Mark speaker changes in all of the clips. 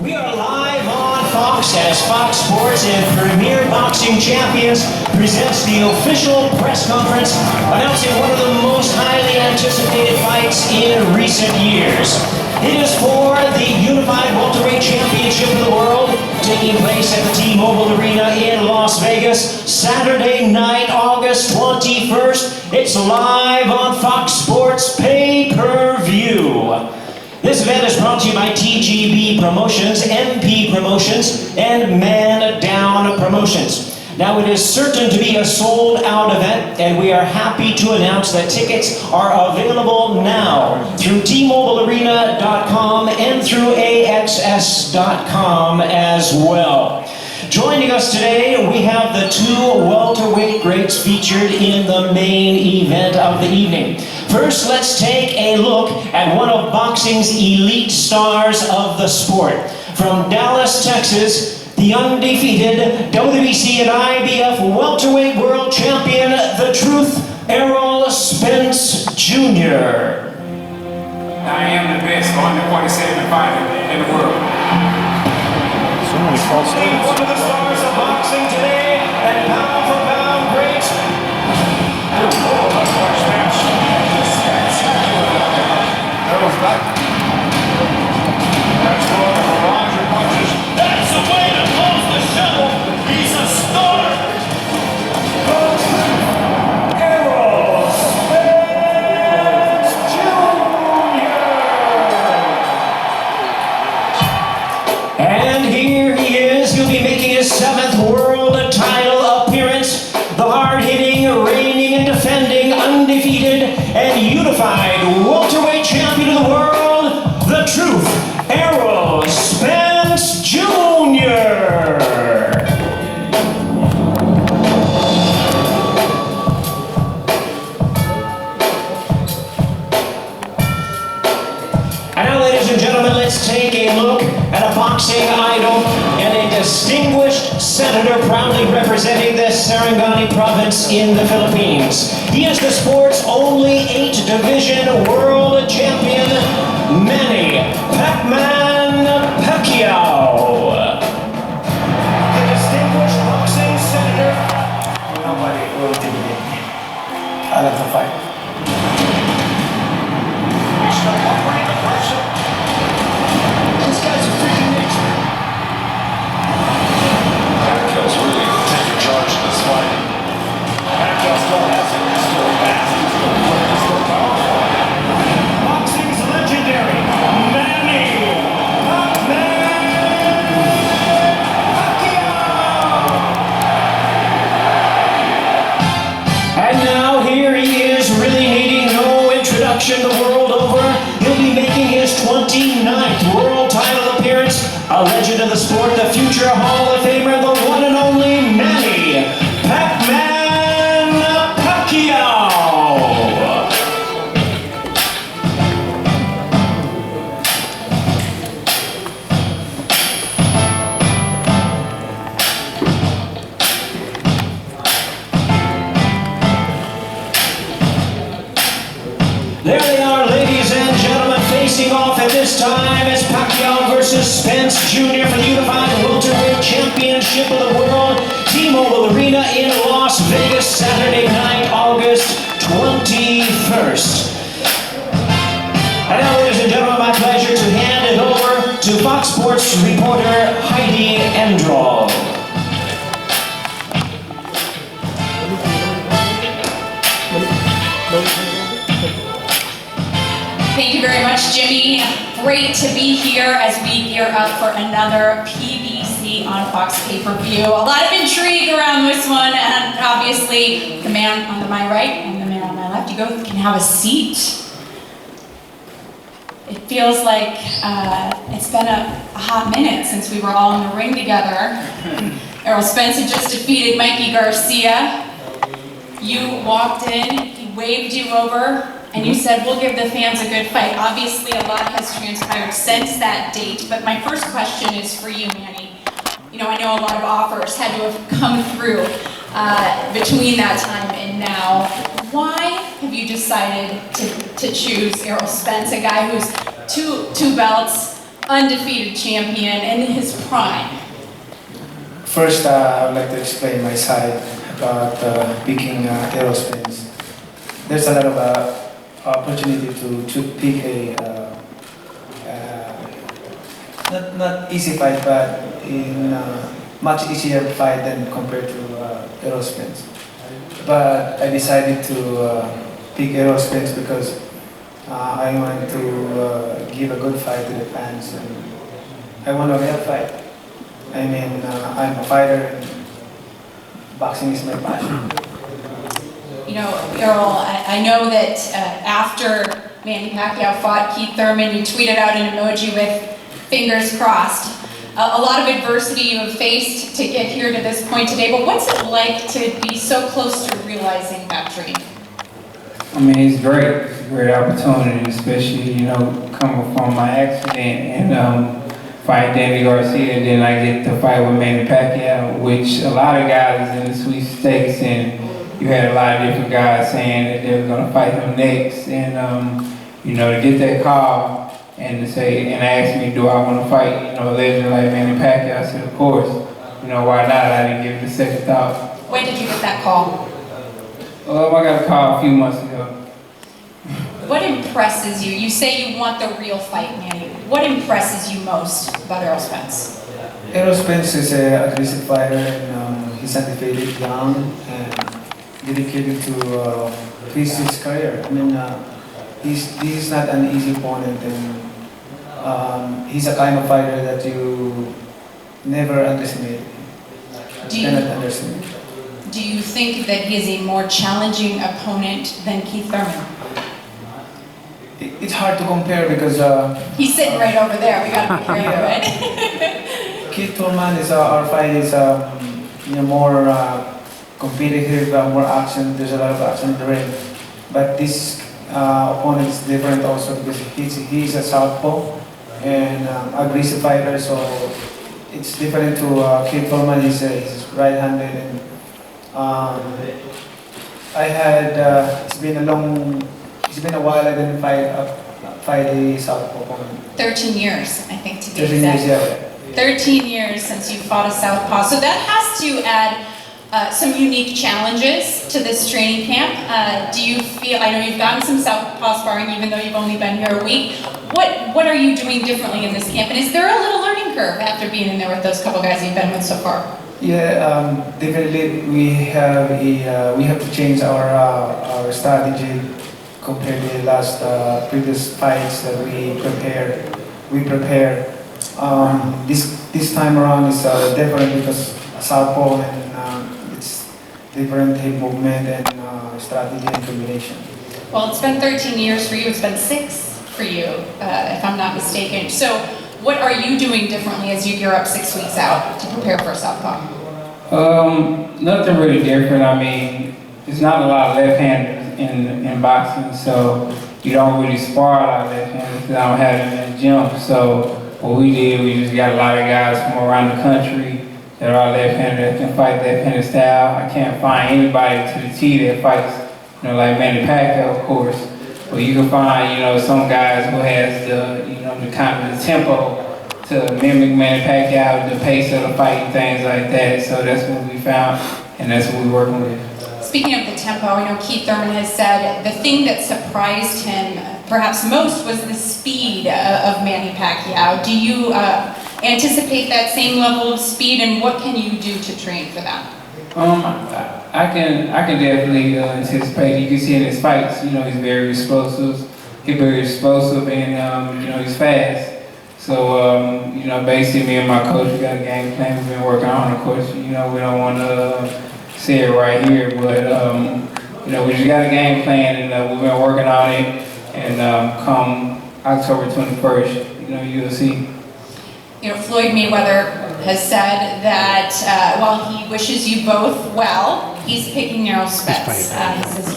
Speaker 1: We are live on Fox as Fox Sports and Premier Boxing Champions presents the official press conference announcing one of the most highly anticipated fights in recent years. It is for the Unified Welterweight Championship of the World, taking place at the T-Mobile Arena in Las Vegas, Saturday night, August 21st. It's live on Fox Sports Pay-Per-View. This event is brought to you by TGB Promotions, MP Promotions, and Man Down Promotions. Now, it is certain to be a sold-out event, and we are happy to announce that tickets are available now through tmobilearena.com and through AXS.com as well. Joining us today, we have the two welterweight greats featured in the main event of the evening. First, let's take a look at one of boxing's elite stars of the sport. From Dallas, Texas, the undefeated WBC and IBF welterweight world champion, The Truth, Errol Spence Jr.
Speaker 2: I am the best 147 fighter in the world.
Speaker 3: So many false starts.
Speaker 1: One of the stars of boxing today, and pound for pound great.
Speaker 2: Errol's back. That's one of the larger punches.
Speaker 1: That's the way to close the show. He's a star. Errol Spence Jr. And here he is. He'll be making his 7th world title appearance. The hard-hitting, reigning and defending, undefeated and unified welterweight champion of the world, The Truth, Errol Spence Jr. And now, ladies and gentlemen, let's take a look at a boxing idol and a distinguished senator proudly representing the Sarangani province in the Philippines. He is the sport's only 8-division world champion, Manny Pacquiao. The distinguished boxing senator.
Speaker 3: Nobody will intimidate me. I love to fight.
Speaker 1: This guy's a freaking nature.
Speaker 2: Pacquiao's really taking charge of this fight. Pacquiao still has it. He's still fast. He's still quick. He's still powerful.
Speaker 1: Boxing's legendary, Manny Pacquiao. And now here he is, really needing no introduction the world over. He'll be making his 29th world title appearance. A legend of the sport, the future Hall of Famer, the one and only Manny Pacquiao. There they are, ladies and gentlemen, facing off at this time. It's Pacquiao versus Spence Jr. for the Unified Welterweight Championship of the World. T-Mobile Arena in Las Vegas, Saturday night, August 21st. And now, ladies and gentlemen, my pleasure to hand it over to Fox Sports reporter Heidi Endrol.
Speaker 4: Thank you very much, Jimmy. Great to be here as we gear up for another PBC on Fox Pay-Per-View. A lot of intrigue around this one, and obviously the man on my right and the man on my left, you both can have a seat. It feels like it's been a hot minute since we were all in the ring together. Errol Spence had just defeated Mikey Garcia. You walked in, he waved you over, and you said, we'll give the fans a good fight. Obviously, a lot has transpired since that date, but my first question is for you, Manny. You know, I know a lot of offers had to have come through between that time and now. Why have you decided to choose Errol Spence, a guy who's two belts, undefeated champion in his prime.
Speaker 3: First, I would like to explain my side about picking Errol Spence. There's a lot of opportunity to pick a not easy fight, but in much easier fight than compared to Errol Spence. But I decided to pick Errol Spence because I want to give a good fight to the fans, and I want a real fight. I mean, I'm a fighter, and boxing is my passion.
Speaker 4: You know, Earl, I know that after Manny Pacquiao fought Keith Thurman, you tweeted out an emoji with fingers crossed. A lot of adversity you have faced to get here to this point today, but what's it like to be so close to realizing that dream?
Speaker 5: I mean, it's great. It's a great opportunity, especially, you know, coming from my accident and fight Danny Garcia, and then I get to fight with Manny Pacquiao, which a lot of guys in the sweepstakes, and you had a lot of different guys saying that they were going to fight him next, and you know, to get that call and to say, and ask me, do I want to fight, you know, a legend like Manny Pacquiao? I said, of course. You know, why not? I didn't give it a second thought.
Speaker 4: When did you get that call?
Speaker 5: I got a call a few months ago.
Speaker 4: What impresses you? You say you want the real fight, Manny. What impresses you most about Errol Spence?
Speaker 3: Errol Spence is an aggressive fighter, and he's undefeated, young, and dedicated to his career. I mean, he's not an easy opponent, and he's a kind of fighter that you never underestimate. Cannot underestimate.
Speaker 4: Do you think that he is a more challenging opponent than Keith Thurman?
Speaker 3: It's hard to compare because
Speaker 4: He's sitting right over there. We got to be careful, right?
Speaker 3: Keith Thurman is our fight is you know, more competitive, more action. There's a lot of action in the ring, but this opponent is different also because he's a southpaw and aggressive fighter. So it's different to Keith Thurman. He's right-handed, and I had it's been a while I didn't fight a southpaw opponent.
Speaker 4: 13 years, I think, to be
Speaker 3: 13 years,
Speaker 4: exact.
Speaker 3: yeah.
Speaker 4: 13 years since you fought a southpaw. So that has to add some unique challenges to this training camp. Do you feel, I know you've gotten some southpaw sparring even though you've only been here a week. What are you doing differently in this camp? And is there a little learning curve after being in there with those couple guys you've been with so far?
Speaker 3: Yeah, definitely we have to change our strategy compared to the last previous fights that we prepare. This time around is different because southpaw, and it's different hip movement and strategy and combination.
Speaker 4: Well, it's been 13 years for you. It's been 6 for you, if I'm not mistaken. So what are you doing differently as you gear up 6 weeks out to prepare for a southpaw?
Speaker 5: Nothing really different. I mean, there's not a lot of left-handers in boxing, so you don't really spar a lot of left-handers because I don't have them in the gym. So what we did, we just got a lot of guys from around the country that are left-handed that can fight left-handed style. I can't find anybody to the T that fights, you know, like Manny Pacquiao, of course. But you can find, you know, some guys who has the, you know, the kind of the tempo to mimic Manny Pacquiao, the pace of the fight and things like that. So that's what we found, and that's what we're working with.
Speaker 4: Speaking of the tempo, I know Keith Thurman has said the thing that surprised him perhaps most was the speed of Manny Pacquiao. Do you anticipate that same level of speed, and what can you do to train for that?
Speaker 5: I can definitely anticipate. You can see in his fights, you know, he's very explosive. He's very explosive, and you know, he's fast. So you know, basically, me and my coach, we got a game plan we've been working on. Of course, you know, we don't want to say it right here, but you know, we just got a game plan, and we've been working on it. And come October 21st, you know, you'll see.
Speaker 4: You know, Floyd Mayweather has said that while he wishes you both well, he's picking Errol Spence.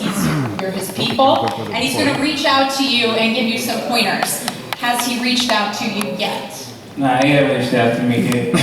Speaker 4: He says you're his people, and he's going to reach out to you and give you some pointers. Has he reached out to you yet?
Speaker 5: Nah, he hasn't reached out to me yet.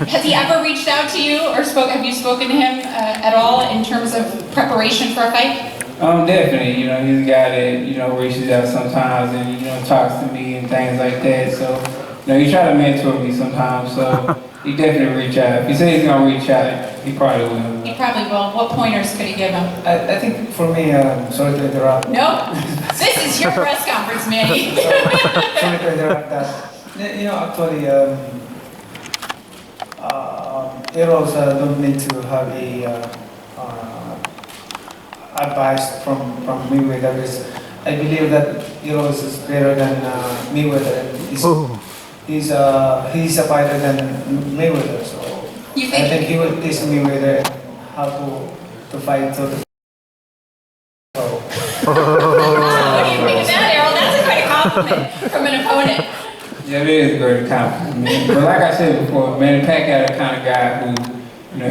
Speaker 4: Has he ever reached out to you, or have you spoken to him at all in terms of preparation for a fight?
Speaker 5: Definitely, he's a guy that, reaches out sometimes and, talks to me and things like that. So, he try to mentor me sometimes, so he definitely reach out. If he says he's gonna reach out, he probably will.
Speaker 4: He probably will. What pointers could he give him?
Speaker 3: I think for me, sorry to interrupt.
Speaker 4: Nope. This is your press conference, Manny.
Speaker 3: Sorry to interrupt that. Actually, Errol's don't need to have a advice from Mayweather. I believe that Errol is better than Mayweather. And he's a fighter than Mayweather. So
Speaker 4: You
Speaker 3: I
Speaker 4: think?
Speaker 3: think he will teach Mayweather how to fight. So
Speaker 4: What do you think of that, Errol? That's a quite a compliment from an opponent.
Speaker 5: Yeah, it is a great compliment, man. But like I said before, Manny Pacquiao the kind of guy who,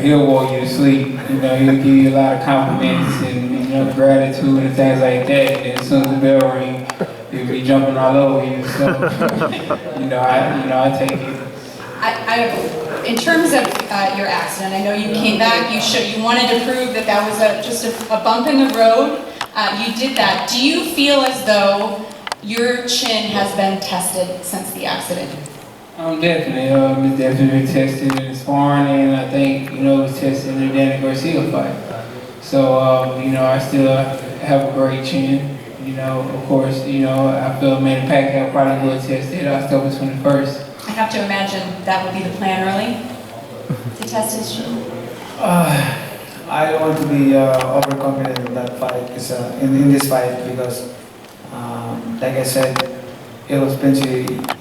Speaker 5: he'll walk you to sleep. He'll give you a lot of compliments and, gratitude and things like that. And as soon as the bell rings, he'll be jumping all over you. So, I take it.
Speaker 4: In terms of your accident, I know you came back. You wanted to prove that that was just a bump in the road. You did that. Do you feel as though your chin has been tested since the accident?
Speaker 5: Definitely. It's definitely been tested in sparring, and I think, it was tested in the Danny Garcia fight. So, I still have a great chin. Of course, I feel Manny Pacquiao probably will test it October 21st.
Speaker 4: I have to imagine that would be the plan early, to test his chin.
Speaker 3: I don't want to be overconfident in that fight, in this fight, because like I said, Errol Spence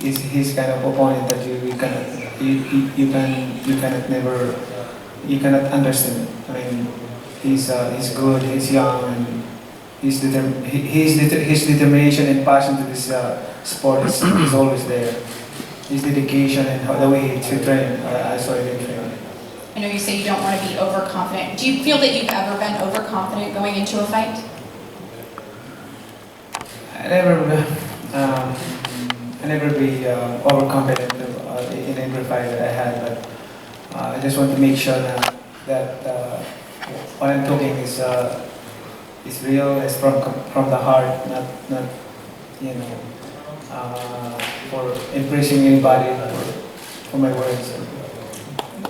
Speaker 3: is his kind of opponent that you cannot understand. I mean, he's good, he's young, and his determination and passion to this sport is always there. His dedication and the way he trains, I saw it in training.
Speaker 4: I know you say you don't want to be overconfident. Do you feel that you've ever been overconfident going into a fight?
Speaker 3: I never be overconfident in every fight that I had, but I just want to make sure that what I'm talking is real, it's from the heart, not for impressing anybody for my words.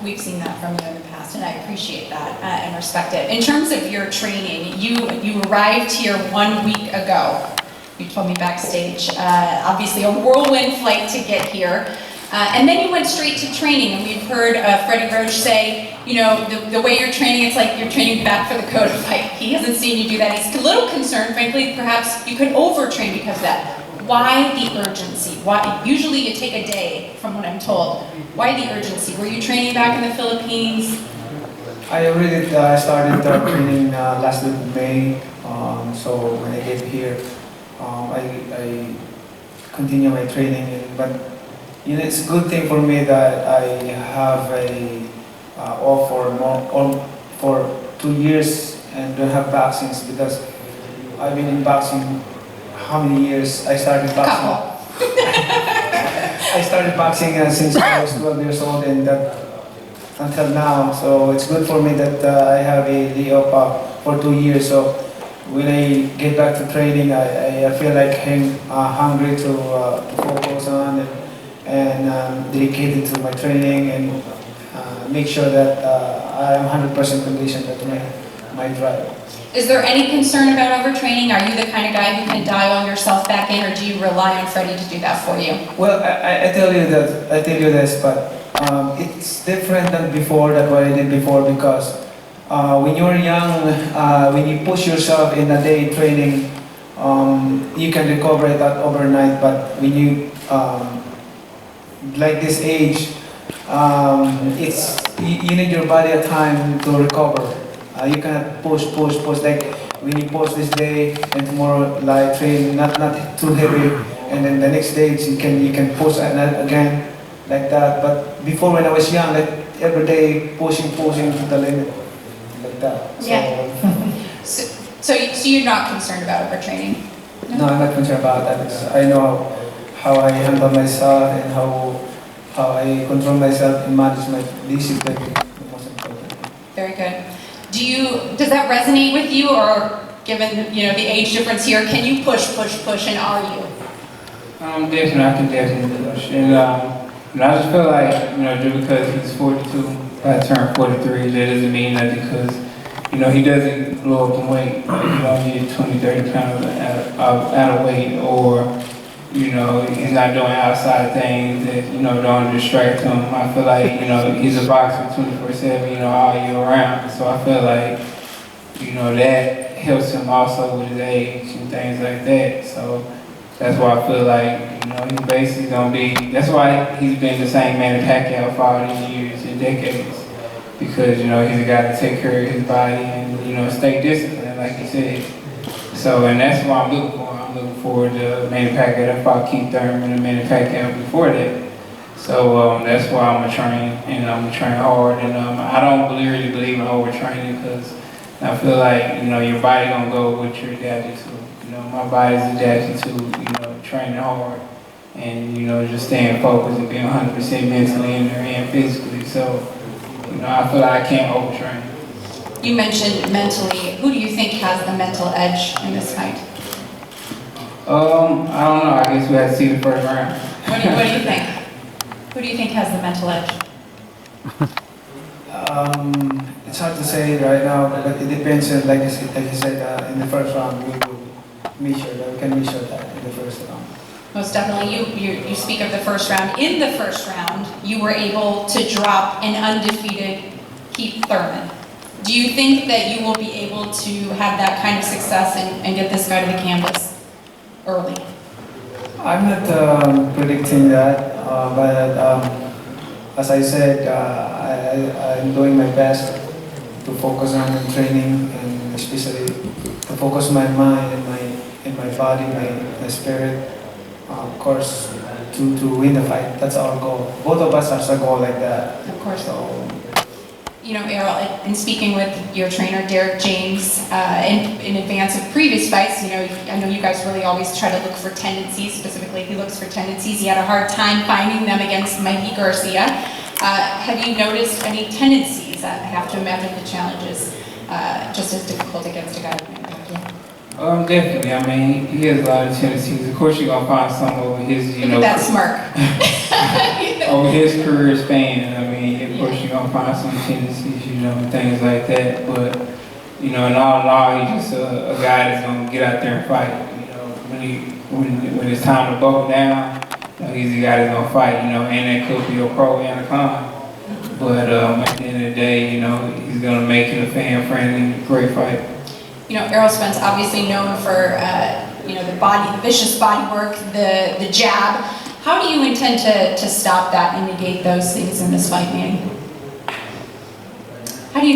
Speaker 4: We've seen that from you in the past, and I appreciate that and respect it. In terms of your training, you arrived here 1 week ago. You told me backstage. Obviously, a whirlwind flight to get here. And then you went straight to training, and we've heard Freddie Roach say, the way you're training, it's like you're training back for the code of fight. He hasn't seen you do that. He's a little concerned, frankly, perhaps you could overtrain because of that. Why the urgency? Why? Usually you take a day, from what I'm told. Why the urgency? Were you training back in the Philippines?
Speaker 3: I already started training last week in May. So when I get here, I continue my training. But it's a good thing for me that I have a off for 2 years and don't have boxings, because I've been in boxing. How many years? I started boxing. I started boxing since I was 12 years old, and until now. So it's good for me that I have a day off for 2 years. So when I get back to training, I feel like I'm hungry to focus on and dedicated to my training and make sure that I am 100% conditioned at my drive.
Speaker 4: Is there any concern about overtraining? Are you the kind of guy who can dial yourself back in, or do you rely on Freddie to do that for you?
Speaker 3: Well, I tell you this, but it's different than before, than what I did before, because when you're young, when you push yourself in a day training, you can recover that overnight. But when you like this age, you need your body a time to recover. You cannot push. Like when you push this day and tomorrow light train, not too heavy, and then the next day you can push again like that. But before, when I was young, like every day pushing to the limit like that. So,
Speaker 4: Yeah. So you're not concerned about overtraining?
Speaker 3: No, I'm not concerned about that, because I know how I handle myself and how I control myself and manage my discipline. The most important.
Speaker 4: Very good. Does that resonate with you, or given the age difference here? Can you push, and are you?
Speaker 5: Definitely, I can definitely push. And I just feel like, just because he's 42, I turned 43, that doesn't mean nothing because, he doesn't blow up in weight. You don't get 20, 30 pounds out of weight or, he's not doing outside things that, don't distract him. I feel like, he's a boxer 24/7, all year round. So I feel like, that helps him also with his age and things like that. So that's why I feel like, he's basically going to be, that's why he's been the same Manny Pacquiao for all these years and decades. Because, he's a guy to take care of his body and, stay disciplined, like you said. So, and that's what I'm looking for. I'm looking forward to Manny Pacquiao. I fought Keith Thurman and Manny Pacquiao before that. So that's why I'm going to train, and I'm going to train hard. And I don't really believe in overtraining because I feel like, your body going to go with what you're adapted to. My body's adapted to, training hard and, just staying focused and being 100% mentally in there and physically. So, I feel like I can't overtrain.
Speaker 4: You mentioned mentally. Who do you think has the mental edge in this fight?
Speaker 5: I don't know. I guess we have to see the first round.
Speaker 4: What do you think? Who do you think has the mental edge?
Speaker 3: It's hard to say right now, but it depends on, like you said, in the first round, we can measure that in the first round.
Speaker 4: Most definitely. You speak of the first round. In the first round, you were able to drop an undefeated Keith Thurman. Do you think that you will be able to have that kind of success and get this guy to the canvas early?
Speaker 3: I'm not predicting that, but as I said, I'm doing my best to focus on training and especially to focus my mind and my body, my spirit. Of course, to win the fight. That's our goal. Both of us have a goal like that.
Speaker 4: Of course.
Speaker 3: So,
Speaker 4: Errol, in speaking with your trainer, Derek James, in advance of previous fights, I know you guys really always try to look for tendencies. Specifically, he looks for tendencies. He had a hard time finding them against Mikey Garcia. Have you noticed any tendencies? I have to imagine the challenge is just as difficult against a guy like Manny Pacquiao.
Speaker 5: Definitely. I mean, he has a lot of tendencies. Of course, you're gonna find some over his,
Speaker 4: Look at that smirk.
Speaker 5: over his career span. I mean, of course, you're gonna find some tendencies, and things like that. But in all, he's just a guy that's gonna get out there and fight. When it's time to buckle down, he's a guy that's gonna fight. And that could be a pro and a con. But at the end of the day, he's gonna make it a fan-friendly, great fight.
Speaker 4: Errol Spence, obviously known for the vicious body work, the jab. How do you intend to stop that and negate those things in this fight, Manny? How do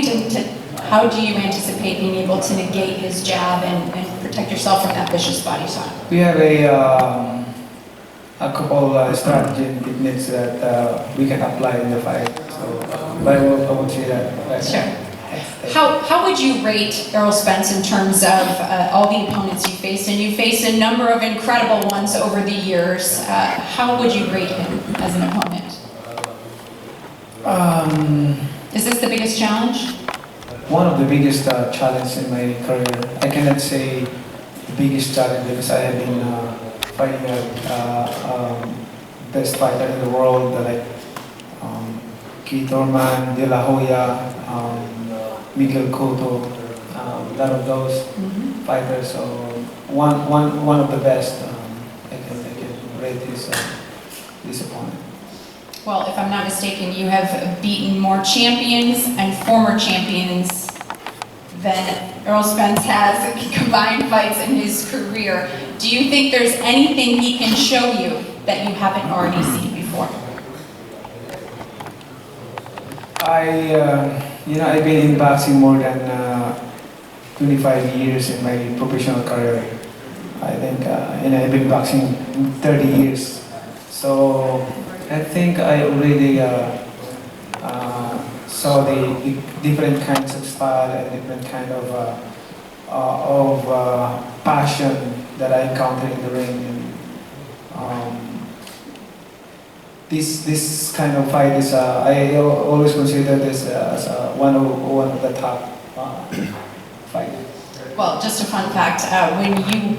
Speaker 4: you anticipate being able to negate his jab and protect yourself from that vicious body shot?
Speaker 3: we have a couple strategy and techniques that we can apply in the fight. So, but I won't say that. Right
Speaker 4: Sure.
Speaker 3: now.
Speaker 4: How would you rate Errol Spence in terms of all the opponents you faced? And you faced a number of incredible ones over the years. How would you rate him as an opponent? Is this the biggest challenge?
Speaker 3: One of the biggest challenges in my career. I cannot say the biggest challenge because I have been fighting best fighter in the world like Keith Thurman, De La Hoya, Miguel Cotto, a lot of those fighters. So one of the best. I can rate this opponent.
Speaker 4: Well, if I'm not mistaken, you have beaten more champions and former champions than Errol Spence has in combined fights in his career. Do you think there's anything he can show you that you haven't already seen before?
Speaker 3: I've been in boxing more than 25 years in my professional career. I think, I've been boxing 30 years. So I think I already saw the different kinds of style and different kind of passion that I encounter in the ring. And, this kind of fight is I always consider this as one of the top fights.
Speaker 4: Well, just a fun fact, when you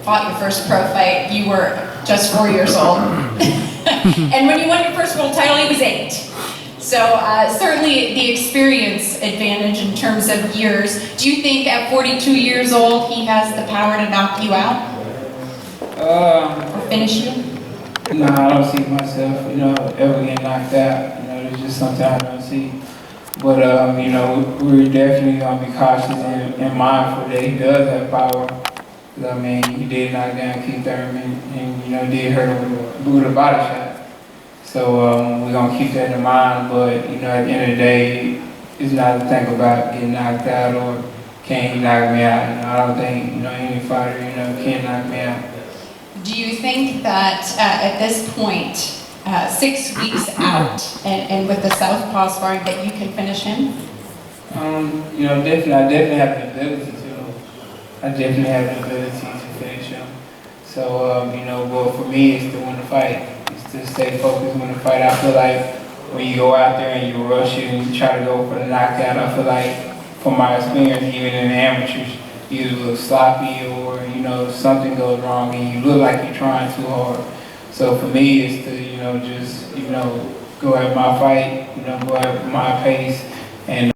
Speaker 4: fought your first pro fight, you were just 4 years old. And when you won your first world title, he was 8. So certainly the experience advantage in terms of years. Do you think at 42 years old, he has the power to knock you out? Or finish you?
Speaker 5: No, I don't see myself, ever getting knocked out. There's just something I don't see. But, we're definitely going to be cautious and mindful that he does have power. Because, he did knock down Keith Thurman and, did hurt him with a Buddha body shot. So, we're going to keep that in mind. But, at the end of the day, it's not to think about getting knocked out or can he knock me out. I don't think, any fighter, can knock me out.
Speaker 4: Do you think that at this point, 6 weeks out, and with the southpaw sparring, that you can finish him?
Speaker 5: I definitely have the ability to. I definitely have the ability to finish him. So, but for me, it's to win the fight. It's to stay focused, win the fight. I feel like when you go out there and you rush it and you try to go for the knockout, I feel like, from my experience, even in the amateurs, you look sloppy or, something goes wrong and you look like you're trying too hard. So for me, it's to, just, go at my fight, go at my pace, and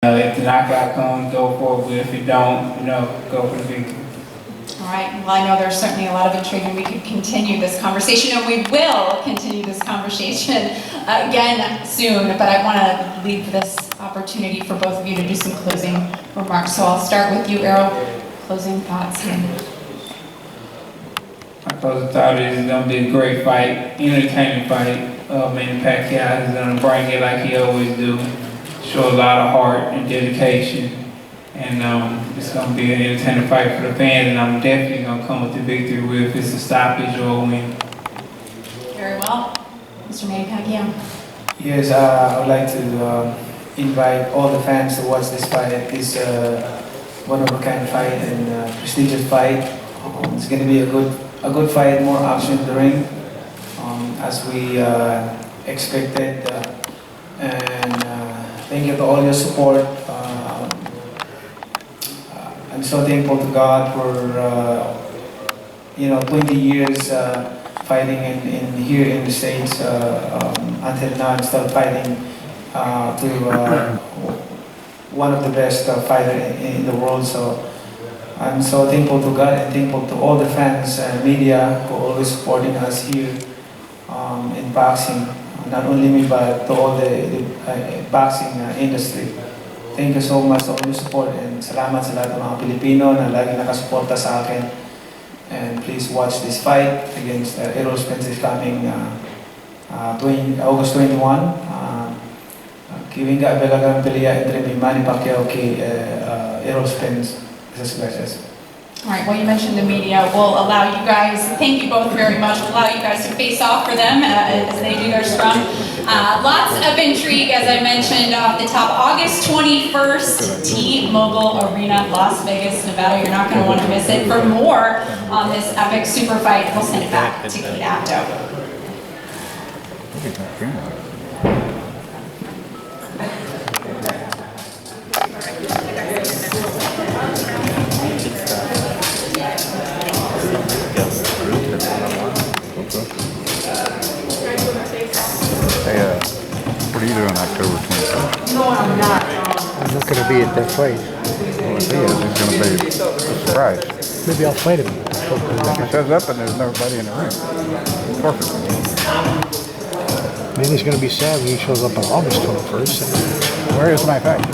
Speaker 5: if the knockout comes, go for it, but if it don't, go for the victory.
Speaker 4: All right, well, I know there's certainly a lot of intrigue, and we could continue this conversation, and we will continue this conversation again soon, but I want to leave this opportunity for both of you to do some closing remarks. So I'll start with you, Errol. Closing thoughts.
Speaker 5: My closing thought is it's going to be a great fight, entertaining fight. Manny Pacquiao is going to bring it like he always do. Show a lot of heart and dedication. And it's going to be an entertaining fight for the fans, and I'm definitely going to come with the victory if it's a stoppage or a win.
Speaker 4: Very well. Mr. Manny Pacquiao.
Speaker 3: Yes, I would like to invite all the fans to watch this fight. It's one-of-a-kind fight and prestigious fight. It's going to be a good fight, more action in the ring, as we expected. And thank you to all your support. I'm so thankful to God for 20 years fighting in here in the States until now. I'm still fighting to one of the best fighters in the world. So I'm so thankful to God and thankful to all the fans and media who are always supporting us here in boxing. Not only me, but to all the boxing industry. Thank you so much for all your support, and salamat sa lahat ng mga Pilipino na lagi nakasuporta sa akin. And please watch this fight against Errol Spence is coming August 21. Kiving ka belagang piliya entre Manny Pacquiao kay Errol Spence. Gracias.
Speaker 4: All right, well, you mentioned the media. We'll allow you guys, thank you both very much, we'll allow you guys to face off for them as they do their scrum. Lots of intrigue, as I mentioned off the top. August 21st, T-Mobile Arena, Las Vegas, Nevada. You're not going to want to miss it. For more on this epic super fight, we'll send it back to Kate Apto.
Speaker 6: What are you doing October 21st?
Speaker 7: No, I'm not. I'm not going to be at that fight.
Speaker 6: Well, if he is, he's going to be a surprise.
Speaker 7: Maybe I'll fight him.
Speaker 6: He shows up and there's nobody in the ring. Perfect.
Speaker 7: Maybe he's going to be sad when he shows up on August 21st.
Speaker 6: Where is my fight?